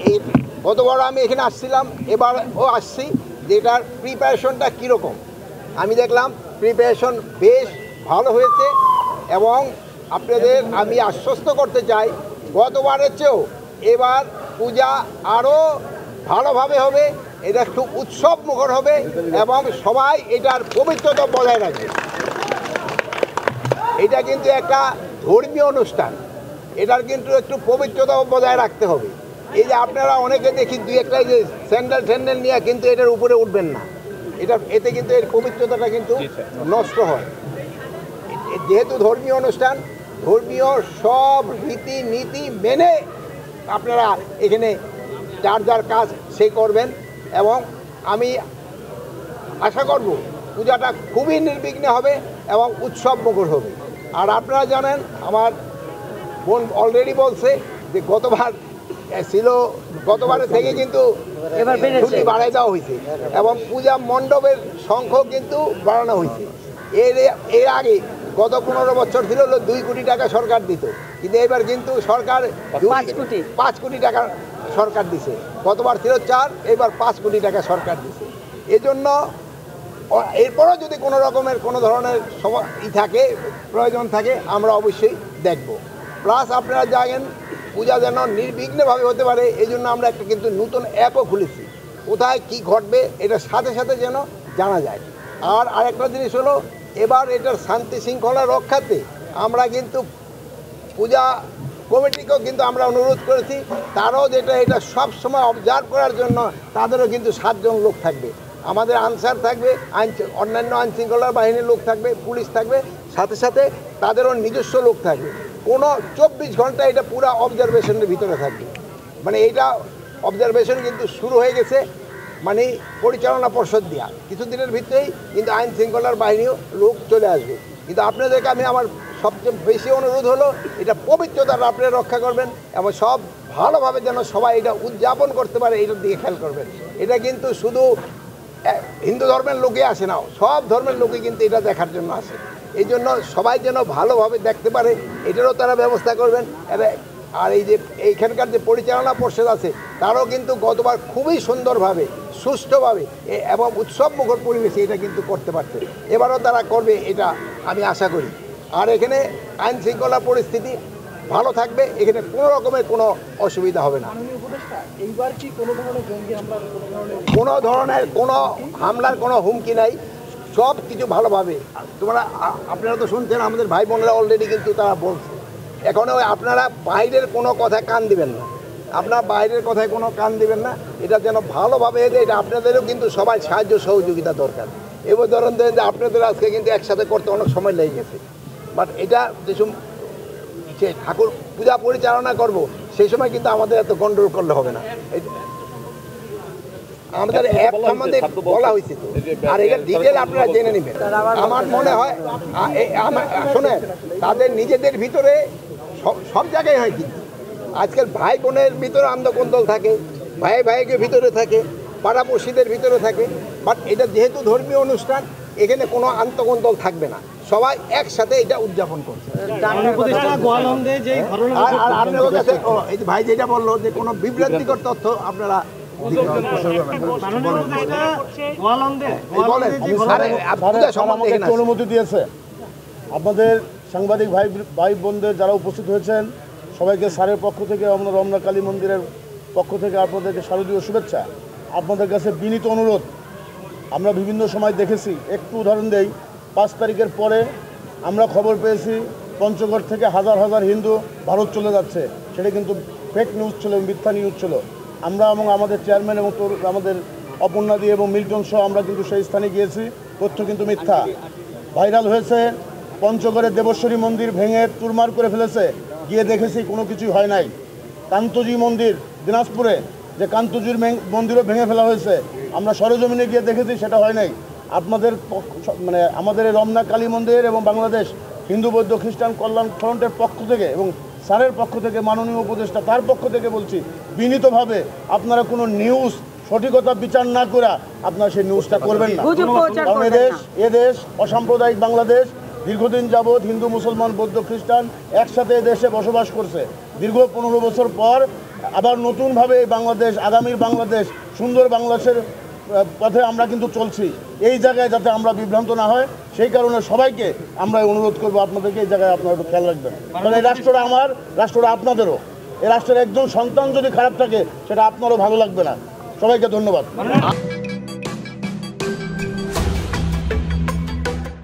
এই গতবার আমি এখানে আসছিলাম, এবারও আসছি, যে এটার প্রিপারেশনটা কীরকম। আমি দেখলাম প্রিপারেশন বেশ ভালো হয়েছে এবং আপনাদের আমি আশ্বস্ত করতে চাই গতবারের চেয়েও এবার পূজা আরও ভালোভাবে হবে, এটা একটু উৎসব মুখর হবে এবং সবাই এটার পবিত্রতা বজায় রাখবে। এটা কিন্তু একটা ধর্মীয় অনুষ্ঠান, এটার কিন্তু একটু পবিত্রতা বজায় রাখতে হবে। এই যে আপনারা অনেকে দেখি দুই একটা যে স্যান্ডেল নিয়ে কিন্তু এটার উপরে উঠবেন না, এতে কিন্তু এর পবিত্রতাটা কিন্তু নষ্ট হয়। যেহেতু ধর্মীয় অনুষ্ঠান, ধর্মীয় সব রীতিনীতি মেনে আপনারা এখানে যার যার কাজ সে করবেন এবং আমি আশা করব পূজাটা খুবই নির্বিঘ্নে হবে এবং উৎসব মুখর হবে। আর আপনারা জানেন আমার বোন অলরেডি বলছে যে গতবারের থেকে কিন্তু ছুটি বাড়াই দেওয়া হয়েছে এবং পূজা মণ্ডপের সংখ্যাও কিন্তু বাড়ানো হয়েছে। এর আগে গত 15 বছর ছিল 2 কোটি টাকা সরকার দিত, কিন্তু এবার কিন্তু সরকার 5 কোটি টাকা সরকার দিছে। গতবার ছিল 4, এবার 5 কোটি টাকা সরকার দিছে। এজন্য এরপরও যদি কোনো রকমের কোনো ধরনের প্রয়োজন থাকে আমরা অবশ্যই দেখব। প্লাস আপনারা জানেন পূজা যেন নির্বিঘ্নভাবে হতে পারে, এই জন্য আমরা একটা কিন্তু নতুন অ্যাপও খুলেছি, কোথায় কি ঘটবে এটার সাথে সাথে যেন জানা যায়। আর আরেকটা জিনিস হলো এবার এটার শান্তি শৃঙ্খলা রক্ষাতে আমরা কিন্তু পূজা কমিটিকেও কিন্তু আমরা অনুরোধ করেছি, তারাও এটা সব সময় অবজার্ভ করার জন্য তাদেরও কিন্তু 7 জন লোক থাকবে, আমাদের আনসার থাকবে, অন্যান্য আইনশৃঙ্খলা বাহিনীর লোক থাকবে, পুলিশ থাকবে, সাথে সাথে তাদেরও নিজস্ব লোক থাকবে। কোনো 24 ঘন্টা এটা পুরো অবজারভেশনের ভিতরে থাকবে। মানে এইটা অবজারভেশন কিন্তু শুরু হয়ে গেছে, মানে পরিচালনা পর্ষদ দেওয়া কিছুদিনের ভিতরেই কিন্তু আইন শৃঙ্খলার বাহিনীও লোক চলে আসবে। কিন্তু আপনাদেরকে আমি আমার সবচেয়ে বেশি অনুরোধ হলো এটা পবিত্রতা আপনারা রক্ষা করবেন এবং সব ভালোভাবে যেন সবাই এটা উদযাপন করতে পারে, এটার দিকে খেয়াল করবেন। এটা কিন্তু শুধু হিন্দু ধর্মের লোকে আসে না, সব ধর্মের লোকে কিন্তু এটা দেখার জন্য আসে। এই জন্য সবাই যেন ভালোভাবে দেখতে পারে এটারও তারা ব্যবস্থা করবেন। আর এই যে এইখানকার যে পরিচালনা পর্ষদ আছে তারাও কিন্তু গতবার খুবই সুন্দরভাবে সুষ্ঠুভাবে এবং উৎসব মুখর পরিবেশে এটা কিন্তু করতে পারছে, এবারও তারা করবে এটা আমি আশা করি। আর এখানে আইন শৃঙ্খলা পরিস্থিতি ভালো থাকবে, এখানে কোনো রকমের কোনো অসুবিধা হবে না। এইবার কি কোনো ধরনের জঙ্গি হামলার কোনো ধরনের কোনো হামলার কোনো হুমকি নাই, সব কিছু ভালোভাবে। আপনারা তো শুনছেন আমাদের ভাই বোনেরা অলরেডি কিন্তু তারা বলছে। এখনও আপনারা বাইরের কোনো কথায় কান দিবেন না, আপনারা বাইরের কথায় কোনো কান দিবেন না, এটা যেন ভালোভাবে এটা আপনাদেরও কিন্তু সবাই সাহায্য সহযোগিতা দরকার। এবার ধরেন যে আপনাদের আজকে কিন্তু একসাথে করতে অনেক সময় লেগে গেছে, বাট এটা যেসব সে ঠাকুর পূজা পরিচালনা করব সেই সময় কিন্তু আমাদের এত গন্ডগোল করলে হবে না। আমাদের অ্যাপ সম্বন্ধে বলা হয়েছে তো, আর এটা ডিটেল আপনারা জেনে নেবেন। আমার মনে হয় শোনেন, তাদের নিজেদের ভিতরে সব জায়গায় হয়, কিন্তু আজকাল ভাই বোনের ভিতরে আন্দোলন থাকে, ভাইকে ভিতরে থাকে, পাড়াপড়শিদের ভিতরে থাকে, বাট এটা যেহেতু ধর্মীয় অনুষ্ঠান এখানে কোনো আন্তঃকন্দল থাকবে না, সবাই একসাথে এটা উদযাপন করছে। আর আপনাদের কাছে এই যে ভাই যেটা বললো যে কোনো বিভ্রান্তিকর তথ্য আপনারা অনুমতি দিয়েছে। আপনাদের সাংবাদিক ভাই বোনদের যারা উপস্থিত হয়েছেন সবাইকে স্যারের পক্ষ থেকে, আমরা রমনা কালী মন্দিরের পক্ষ থেকে আপনাদেরকে শারদীয় শুভেচ্ছা। আপনাদের কাছে বিনীত অনুরোধ, আমরা বিভিন্ন সময় দেখেছি, একটু উদাহরণ দেই, 5 তারিখের পরে আমরা খবর পেয়েছি পঞ্চগড় থেকে হাজার হাজার হিন্দু ভারত চলে যাচ্ছে, সেটা কিন্তু ফেক নিউজ ছিল, মিথ্যা নিউজ ছিল। আমরা এবং আমাদের চেয়ারম্যান এবং আমাদের অপর্ণাদি এবং মিল্টন সহ আমরা কিন্তু সেই স্থানে গিয়েছি, তথ্য কিন্তু মিথ্যা। ভাইরাল হয়েছে পঞ্চগড়ের দেবেশ্বরী মন্দির ভেঙে চুরমার করে ফেলেছে, গিয়ে দেখেছি কোনো কিছুই হয় নাই। কান্তজি মন্দির দিনাজপুরে, যে কান্তজির মন্দিরও ভেঙে ফেলা হয়েছে, আমরা সরেজমিনে গিয়ে দেখেছি সেটা হয় নাই। আপনাদের আমাদের রমনা কালী মন্দির এবং বাংলাদেশ হিন্দু বৌদ্ধ খ্রিস্টান কল্যাণ ফ্রন্টের পক্ষ থেকে এবং স্যারের পক্ষ থেকে, মাননীয় উপদেষ্টা তার পক্ষ থেকে বলছি বিনীতভাবে, আপনারা কোনো নিউজ সঠিকতা বিচার না করে আপনারা সেই নিউজটা করবেন না। কারণ এদেশ অসাম্প্রদায়িক বাংলাদেশ, দীর্ঘদিন যাবৎ হিন্দু মুসলমান বৌদ্ধ খ্রিস্টান একসাথে দেশে বসবাস করছে। দীর্ঘ 15 বছর পর আবার নতুনভাবে এই বাংলাদেশ, আগামীর বাংলাদেশ, সুন্দর বাংলাদেশের পথে আমরা কিন্তু চলছি। এই জায়গায় যাতে আমরা বিভ্রান্ত না হয়, সেই কারণে সবাইকে আমরা অনুরোধ করবো আপনাদেরকে এই জায়গায় আপনারা একটু খেয়াল রাখবেন। কারণ এই রাষ্ট্রটা আমার, রাষ্ট্রটা আপনাদেরও। এই রাষ্ট্রের একজন সন্তান যদি খারাপ থাকে সেটা আপনারও ভালো লাগবে না। সবাইকে ধন্যবাদ।